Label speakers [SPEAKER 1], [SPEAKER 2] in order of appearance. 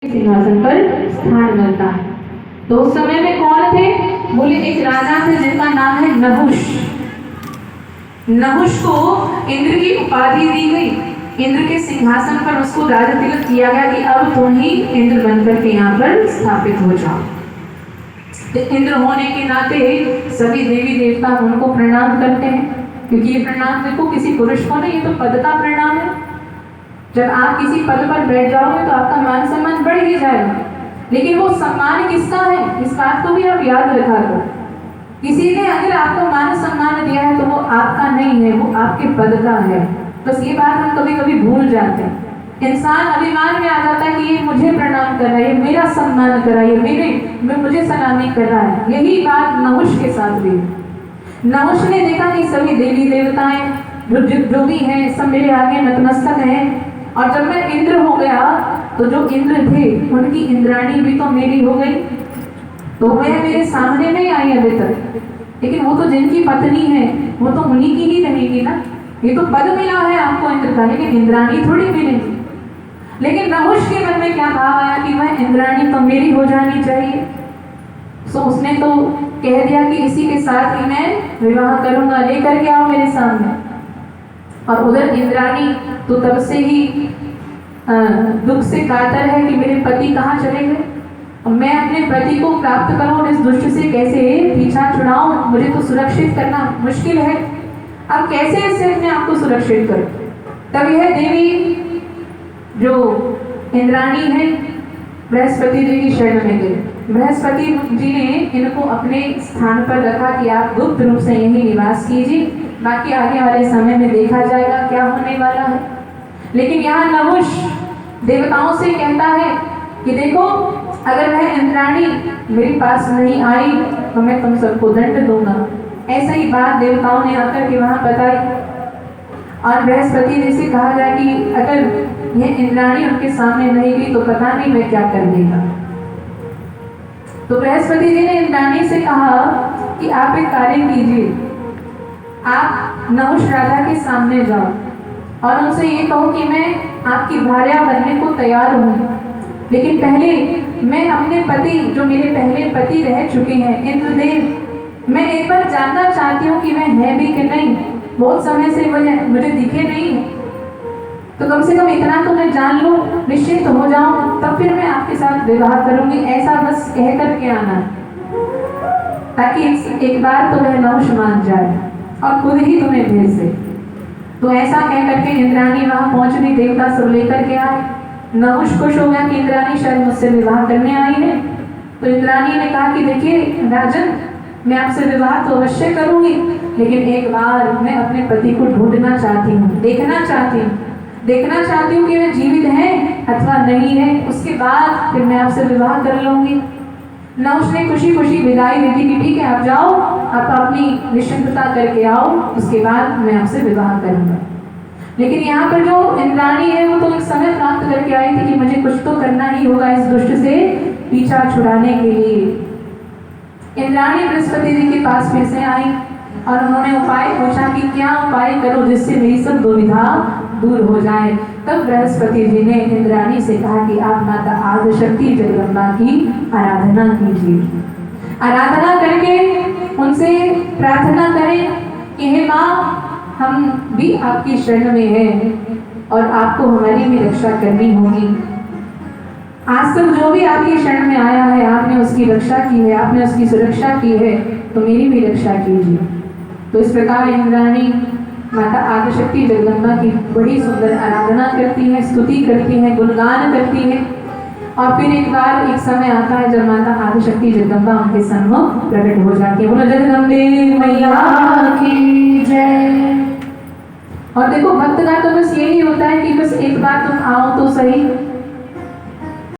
[SPEAKER 1] सिंहासन पर स्थान मिलता है। तो उस समय में कौन थे? बोले एक राजा थे जिनका नाम है नहुष। नहुष को इंद्र की उपाधि दी गई। इंद्र के सिंहासन पर उसको राज तिलक किया गया कि अब तुम ही इंद्र बनकर के यहाँ पर स्थापित हो जाओ। तो इंद्र होने के नाते सभी देवी देवता उनको प्रणाम करते हैं, क्योंकि ये प्रणाम देखो किसी पुरुष को नहीं, ये तो पद का प्रणाम है। जब आप किसी पद पर बैठ जाओगे तो आपका मान सम्मान बढ़ ही जाएगा, लेकिन वो सम्मान किसका है इस बात को भी आप याद रखा करो। किसी ने अगर आपको मान सम्मान दिया है तो वो आपका नहीं है, वो आपके पद का है। बस ये बात हम कभी कभी भूल जाते हैं। इंसान अभिमान में आ जाता है कि ये मुझे प्रणाम कर रहा है, ये मेरा सम्मान कर रहा है, ये मुझे सलामी कर रहा है। यही बात नहुष के साथ भी। नहुष ने देखा कि सभी देवी देवताएं जो भी हैं सब मेरे आगे नतमस्तक हैं, और जब मैं इंद्र हो गया तो जो इंद्र थे उनकी इंद्राणी भी तो मेरी हो गई, तो वह मेरे सामने नहीं आई अभी तक। लेकिन वो तो जिनकी पत्नी है वो तो उन्हीं की ही रहेगी ना। ये तो पद मिला है आपको इंद्र का, लेकिन इंद्राणी थोड़ी मिलेगी। लेकिन नहुष के मन में क्या भाव आया कि वह इंद्राणी तो मेरी हो जानी चाहिए। सो उसने तो कह दिया कि इसी के साथ ही मैं विवाह करूंगा, लेकर के आओ मेरे सामने। और उधर इंद्राणी तो तब से ही दुख से कातर है कि मेरे पति कहाँ चले गए, और मैं अपने पति को प्राप्त करूं और इस दुष्ट से कैसे पीछा छुड़ाऊं। मुझे तो सुरक्षित करना मुश्किल है, अब कैसे इससे अपने आप को सुरक्षित करूं। तब यह देवी जो इंद्राणी है बृहस्पति जी की शरण में गई। बृहस्पति जी ने इनको अपने स्थान पर रखा कि आप गुप्त रूप से यही निवास कीजिए, बाकी आगे वाले समय में देखा जाएगा क्या होने वाला है। लेकिन यहाँ नहुष देवताओं से कहता है कि देखो अगर वह इंद्राणी मेरे पास नहीं आई तो मैं तुम सबको दंड दूंगा। ऐसा ही बात देवताओं ने आकर के वहाँ बताई, और बृहस्पति जी से कहा गया कि अगर यह इंद्राणी उनके सामने नहीं गई तो पता नहीं मैं क्या कर देगा। तो बृहस्पति जी ने इंद्राणी से कहा कि आप एक कार्य कीजिए, आप नहुष राजा के सामने जाओ और उनसे ये कहो कि मैं आपकी भार्या बनने को तैयार हूँ, लेकिन पहले मैं अपने पति जो मेरे पहले पति रह चुके हैं इंद्रदेव, मैं एक बार जानना चाहती हूँ कि वह है भी कि नहीं। बहुत समय से वह मुझे दिखे नहीं, तो कम से कम इतना तो मैं जान लूँ, निश्चित हो जाऊँ, तब फिर मैं आपके साथ विवाह करूंगी। ऐसा बस कह करके आना, ताकि एक बार तो वह नहुष मान जाए और खुद ही तुम्हें भेज दे। तो ऐसा कह करके इंद्राणी वहां पहुंच गई, देवता सब लेकर के आए। नहुष खुश हो गया कि इंद्राणी शायद मुझसे विवाह करने आई है। तो इंद्राणी ने कहा कि देखिए राजन, मैं आपसे विवाह तो अवश्य करूंगी, लेकिन एक बार मैं अपने पति को ढूंढना चाहती हूँ, देखना चाहती हूँ कि वे जीवित हैं अथवा नहीं है, उसके बाद फिर मैं आपसे विवाह कर लूंगी। नहुष ने खुशी खुशी विदाई दी थी कि ठीक है आप जाओ, आप अपनी निश्चिंतता करके आओ, उसके बाद मैं आपसे विवाह करूंगा। लेकिन यहाँ पर जो इंद्राणी है वो तो एक समय प्राप्त करके आई थी कि मुझे कुछ तो करना ही होगा इस दुष्ट से पीछा छुड़ाने के लिए। इंद्राणी बृहस्पति जी के पास फिर से आई और उन्होंने उपाय पूछा कि क्या उपाय करो जिससे मेरी सब दुविधा दूर हो जाए। तब बृहस्पति जी ने इंद्राणी से कहा कि आप माता आदिशक्ति जगदम्बा की आराधना कीजिए। आराधना करके उनसे प्रार्थना करें कि हे माँ, हम भी आपकी शरण में हैं और आपको हमारी भी रक्षा करनी होगी। आज तक जो भी आपकी शरण में आया है आपने उसकी रक्षा की है, आपने उसकी सुरक्षा की है, तो मेरी भी रक्षा कीजिए। तो इस प्रकार इंद्राणी माता आदिशक्ति जगदम्बा की बड़ी सुंदर आराधना करती है, स्तुति करती है, गुणगान करती है। और फिर एक समय आता है जब माता आदिशक्ति जगदम्बा उनके सम्मुख प्रकट हो जाती है। बोलो जगदम्बे मैया की जय। और देखो भक्त का तो बस यही होता है कि बस एक बार तुम आओ तो सही,